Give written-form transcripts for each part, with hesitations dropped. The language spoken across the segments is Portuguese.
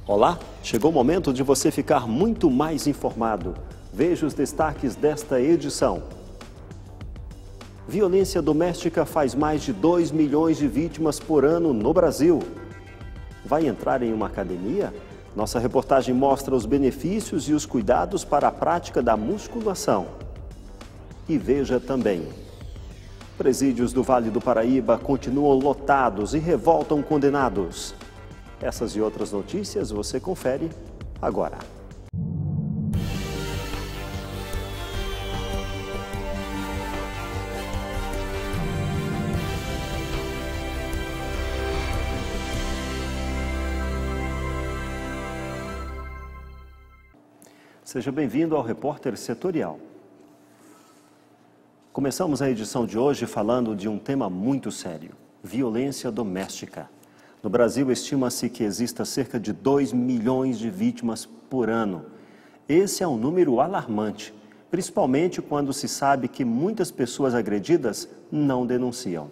Olá, chegou o momento de você ficar muito mais informado. Veja os destaques desta edição. Violência doméstica faz mais de 2 milhões de vítimas por ano no Brasil. Vai entrar em uma academia? Nossa reportagem mostra os benefícios e os cuidados para a prática da musculação. E veja também. Presídios do Vale do Paraíba continuam lotados e revoltam condenados. Essas e outras notícias você confere agora. Seja bem-vindo ao Repórter Setorial. Começamos a edição de hoje falando de um tema muito sério: violência doméstica. No Brasil, estima-se que exista cerca de 2 milhões de vítimas por ano. Esse é um número alarmante, principalmente quando se sabe que muitas pessoas agredidas não denunciam.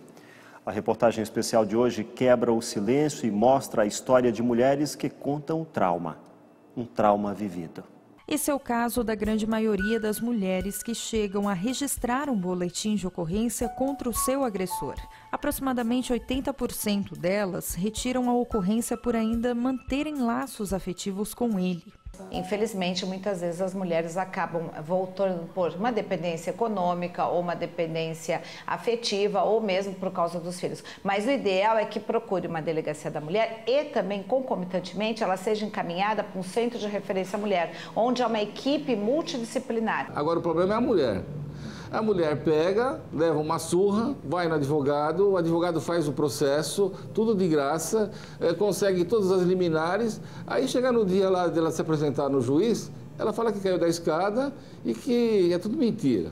A reportagem especial de hoje quebra o silêncio e mostra a história de mulheres que contam o trauma, um trauma vivido. Esse é o caso da grande maioria das mulheres que chegam a registrar um boletim de ocorrência contra o seu agressor. Aproximadamente 80% delas retiram a ocorrência por ainda manterem laços afetivos com ele. Infelizmente, muitas vezes as mulheres acabam voltando por uma dependência econômica ou uma dependência afetiva ou mesmo por causa dos filhos. Mas o ideal é que procure uma delegacia da mulher e também, concomitantemente, ela seja encaminhada para um centro de referência à mulher, onde há uma equipe multidisciplinar. Agora o problema é a mulher. A mulher pega, leva uma surra, vai no advogado, o advogado faz o processo, tudo de graça, consegue todas as liminares, aí chega no dia lá dela se apresentar no juiz, ela fala que caiu da escada e que é tudo mentira.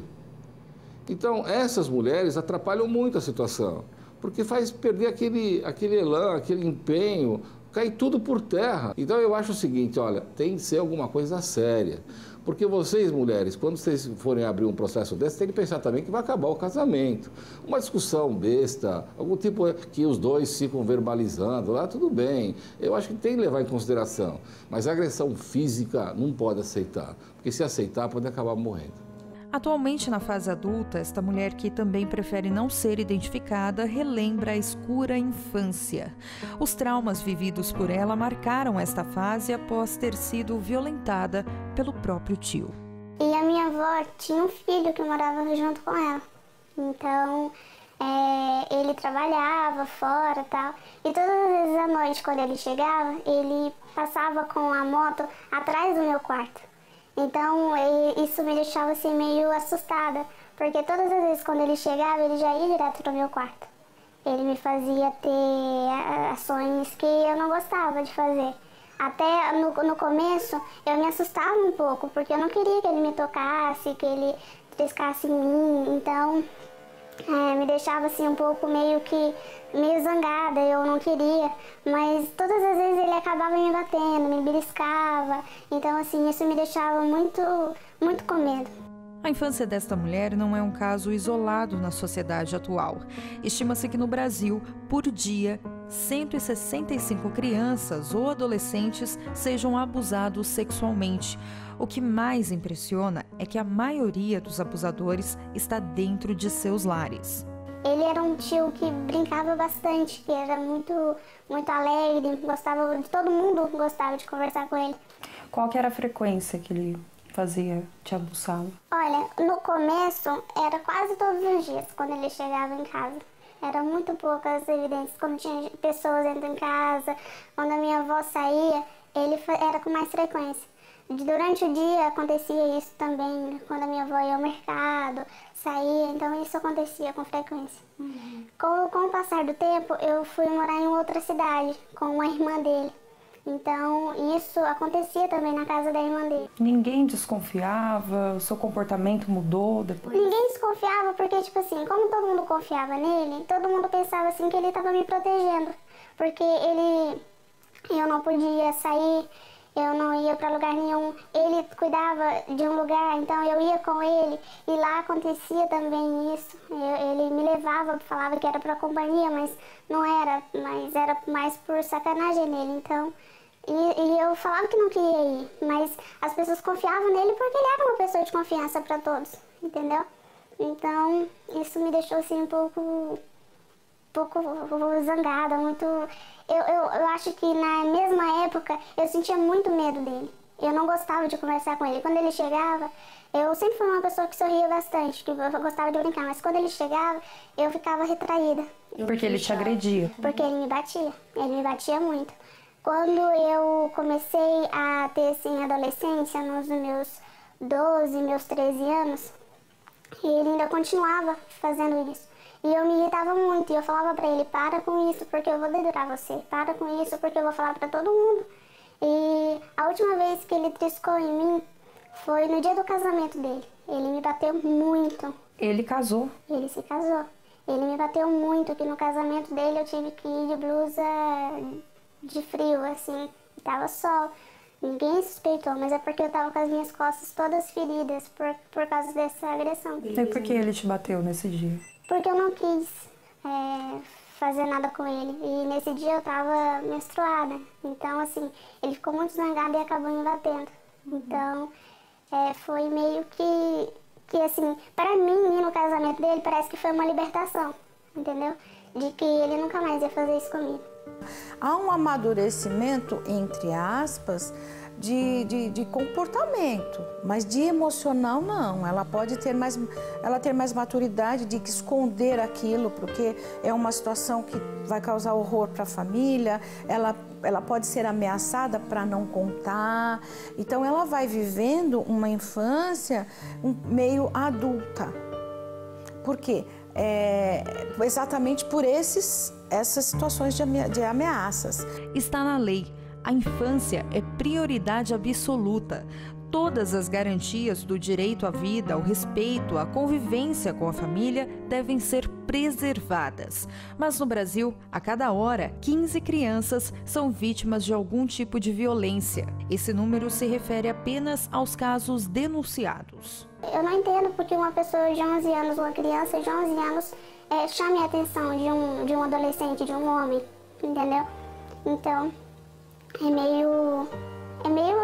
Então, essas mulheres atrapalham muito a situação, porque faz perder aquele elan, aquele empenho, cai tudo por terra. Então, eu acho o seguinte, olha, tem que ser alguma coisa séria. Porque vocês, mulheres, quando vocês forem abrir um processo desse, tem que pensar também que vai acabar o casamento. Uma discussão besta, algum tipo que os dois ficam verbalizando, lá tudo bem. Eu acho que tem que levar em consideração. Mas a agressão física não pode aceitar, porque se aceitar pode acabar morrendo. Atualmente, na fase adulta, esta mulher, que também prefere não ser identificada, relembra a escura infância. Os traumas vividos por ela marcaram esta fase após ter sido violentada pelo próprio tio. E a minha avó tinha um filho que morava junto com ela. Então, ele trabalhava fora e tal. E todas as vezes à noite, quando ele chegava, ele passava com a moto atrás do meu quarto. Então, isso me deixava assim meio assustada, porque todas as vezes quando ele chegava, ele já ia direto no meu quarto. Ele me fazia ter ações que eu não gostava de fazer. Até no começo, eu me assustava um pouco, porque eu não queria que ele me tocasse, que ele triscasse em mim. Então, me deixava assim um pouco meio zangada, eu não queria, mas todas as vezes ele acabava me batendo, me beliscava, então assim, isso me deixava muito com medo. A infância desta mulher não é um caso isolado na sociedade atual. Estima-se que no Brasil, por dia, 165 crianças ou adolescentes sejam abusados sexualmente. O que mais impressiona é que a maioria dos abusadores está dentro de seus lares. Ele era um tio que brincava bastante, que era muito alegre, todo mundo gostava de conversar com ele. Qual que era a frequência que ele fazia, te abusava? Olha, no começo era quase todos os dias quando ele chegava em casa. Era muito poucas evidências, quando tinha pessoas dentro em casa, quando a minha avó saía, ele era com mais frequência. Durante o dia acontecia isso também, quando a minha avó ia ao mercado, saía, então isso acontecia com frequência. Com o passar do tempo, eu fui morar em outra cidade, com uma irmã dele. Então, isso acontecia também na casa da irmã dele. Ninguém desconfiava? O seu comportamento mudou depois? Ninguém desconfiava porque, tipo assim, como todo mundo confiava nele, todo mundo pensava assim que ele estava me protegendo. Porque eu não podia sair, eu não ia para lugar nenhum. Ele cuidava de um lugar, então eu ia com ele. E lá acontecia também isso. Ele me levava, falava que era para companhia, mas não era. Mas era mais por sacanagem nele, então... E eu eu falava que não queria ir, mas as pessoas confiavam nele porque ele era uma pessoa de confiança para todos, entendeu? Então, isso me deixou assim um pouco zangada, muito... Eu acho que na mesma época eu sentia muito medo dele. Eu não gostava de conversar com ele. Quando ele chegava, eu sempre fui uma pessoa que sorria bastante, que eu gostava de brincar, mas quando ele chegava, eu ficava retraída. Porque ele te agredia? Porque ele me batia muito. Quando eu comecei a ter, assim, adolescência, nos meus 12, meus 13 anos, ele ainda continuava fazendo isso. E eu me irritava muito, e eu falava pra ele, para com isso, porque eu vou dedurar você. Para com isso, porque eu vou falar pra todo mundo. E a última vez que ele triscou em mim foi no dia do casamento dele. Ele me bateu muito. Ele casou? Ele se casou. Ele me bateu muito, que no casamento dele eu tive que ir de blusa de frio, assim. Tava sol. Ninguém suspeitou, mas é porque eu tava com as minhas costas todas feridas por causa dessa agressão. E por que ele te bateu nesse dia? Porque eu não quis fazer nada com ele. E nesse dia eu tava menstruada. Então, assim, ele ficou muito zangado e acabou me batendo. Então, foi meio que assim, para mim, ir no casamento dele parece que foi uma libertação, entendeu? De que ele nunca mais ia fazer isso comigo. Há um amadurecimento, entre aspas, de comportamento, mas de emocional não. Ela pode ter mais maturidade de esconder aquilo, porque é uma situação que vai causar horror para a família, ela pode ser ameaçada para não contar. Então ela vai vivendo uma infância meio adulta. Por quê? Exatamente por essas situações de ameaças. Está na lei. A infância é prioridade absoluta. Todas as garantias do direito à vida, ao respeito, à convivência com a família devem ser preservadas. Mas no Brasil, a cada hora, 15 crianças são vítimas de algum tipo de violência. Esse número se refere apenas aos casos denunciados. Eu não entendo porque uma pessoa de 11 anos, uma criança de 11 anos, chame a atenção de um adolescente, de um homem, entendeu? Então, é meio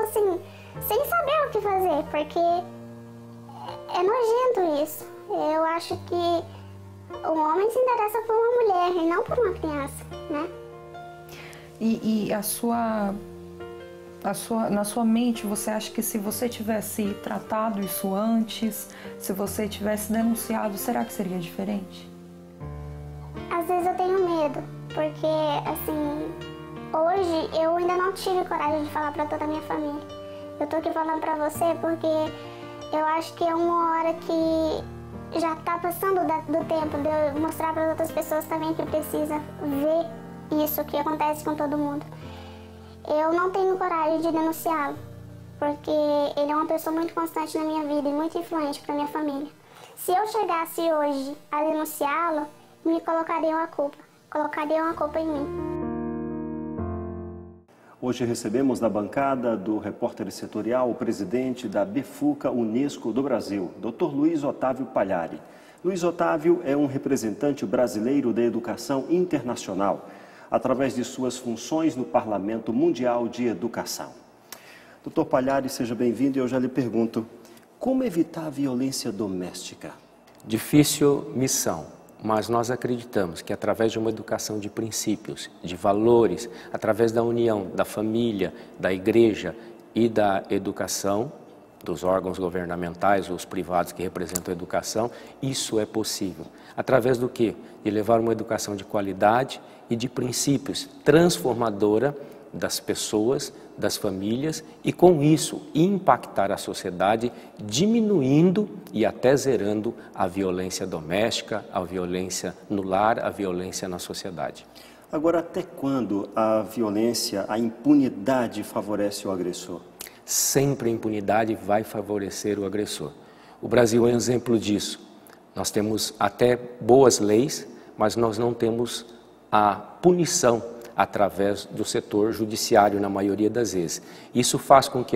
assim, sem saber o que fazer, porque é nojento isso. Eu acho que o homem se interessa por uma mulher e não por uma criança, né? E na sua mente, você acha que se você tivesse tratado isso antes, se você tivesse denunciado, será que seria diferente? Às vezes eu tenho medo, porque assim, hoje eu ainda não tive coragem de falar pra toda a minha família. Eu tô aqui falando pra você porque eu acho que é uma hora que já tá passando do tempo de eu mostrar para outras pessoas também que precisa ver isso que acontece com todo mundo. Eu não tenho coragem de denunciá-lo, porque ele é uma pessoa muito constante na minha vida e muito influente para minha família. Se eu chegasse hoje a denunciá-lo, me colocariam a culpa em mim. Hoje recebemos na bancada do Repórter Setorial o presidente da BFUCA Unesco do Brasil, Dr. Luiz Otávio Pagliari. Luiz Otávio é um representante brasileiro da educação internacional, através de suas funções no Parlamento Mundial de Educação. Dr. Pagliari, seja bem-vindo e eu já lhe pergunto, como evitar a violência doméstica? Difícil missão. Mas nós acreditamos que através de uma educação de princípios, de valores, através da união da família, da igreja e da educação, dos órgãos governamentais, os privados que representam a educação, isso é possível. Através do quê? De levar uma educação de qualidade e de princípios transformadora das pessoas, das famílias e com isso impactar a sociedade, diminuindo e até zerando a violência doméstica, a violência no lar, a violência na sociedade. Agora, até quando a violência, a impunidade favorece o agressor? Sempre a impunidade vai favorecer o agressor. O Brasil é um exemplo disso. Nós temos até boas leis, mas nós não temos a punição através do setor judiciário na maioria das vezes. Isso faz com que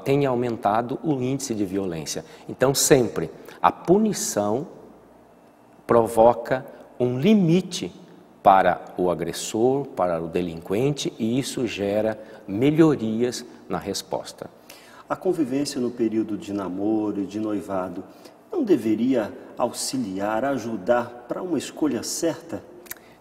tenha aumentado o índice de violência. Então, sempre a punição provoca um limite para o agressor, para o delinquente, e isso gera melhorias na resposta. A convivência no período de namoro e de noivado não deveria auxiliar, ajudar para uma escolha certa?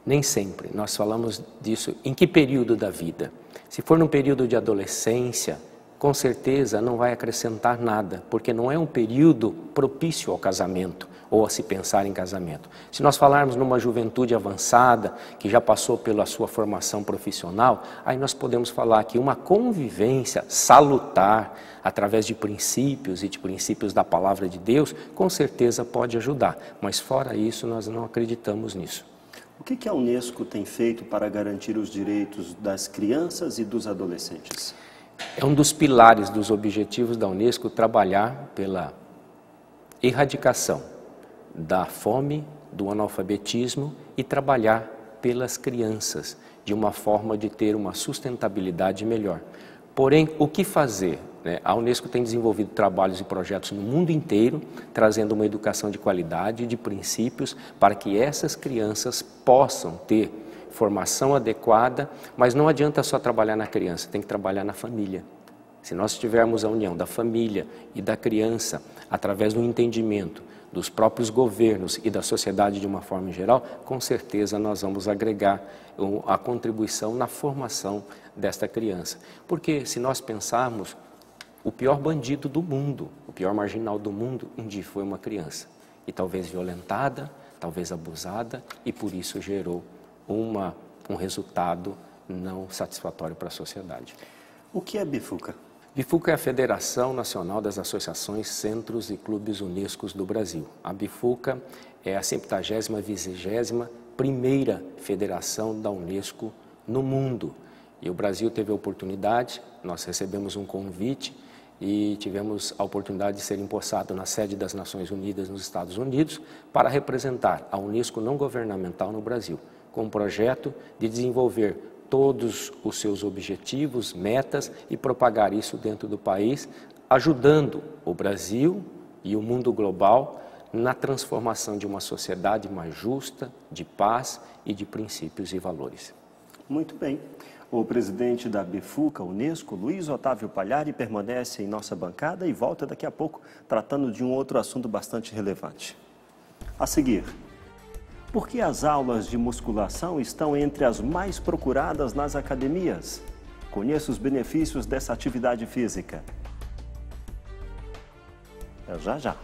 Nem sempre. Nós falamos disso em que período da vida? Se for no período de adolescência, com certeza não vai acrescentar nada, porque não é um período propício ao casamento ou a se pensar em casamento. Se nós falarmos numa juventude avançada, que já passou pela sua formação profissional, aí nós podemos falar que uma convivência salutar, através de princípios e de princípios da palavra de Deus, com certeza pode ajudar. Mas fora isso, nós não acreditamos nisso. O que a Unesco tem feito para garantir os direitos das crianças e dos adolescentes? É um dos pilares dos objetivos da Unesco trabalhar pela erradicação da fome, do analfabetismo e trabalhar pelas crianças, de uma forma de ter uma sustentabilidade melhor. Porém, o que fazer? A Unesco tem desenvolvido trabalhos e projetos no mundo inteiro, trazendo uma educação de qualidade e de princípios para que essas crianças possam ter formação adequada, mas não adianta só trabalhar na criança, tem que trabalhar na família. Se nós tivermos a união da família e da criança, através do entendimento dos próprios governos e da sociedade de uma forma geral, com certeza nós vamos agregar a contribuição na formação desta criança. Porque se nós pensarmos, o pior bandido do mundo, o pior marginal do mundo, um dia foi uma criança. E talvez violentada, talvez abusada, e por isso gerou um resultado não satisfatório para a sociedade. O que é Bifuca? Bifuca é a Federação Nacional das Associações, Centros e Clubes Unescos do Brasil. A Bifuca é a 70ª federação da Unesco no mundo. E o Brasil teve a oportunidade, nós recebemos um convite e tivemos a oportunidade de ser empossado na sede das Nações Unidas nos Estados Unidos para representar a Unesco não governamental no Brasil, com um projeto de desenvolver todos os seus objetivos, metas e propagar isso dentro do país, ajudando o Brasil e o mundo global na transformação de uma sociedade mais justa, de paz e de princípios e valores. Muito bem. O presidente da Bifuca Unesco, Luiz Otávio Pagliari, permanece em nossa bancada e volta daqui a pouco tratando de um outro assunto bastante relevante. A seguir, por que as aulas de musculação estão entre as mais procuradas nas academias? Conheça os benefícios dessa atividade física. Já já.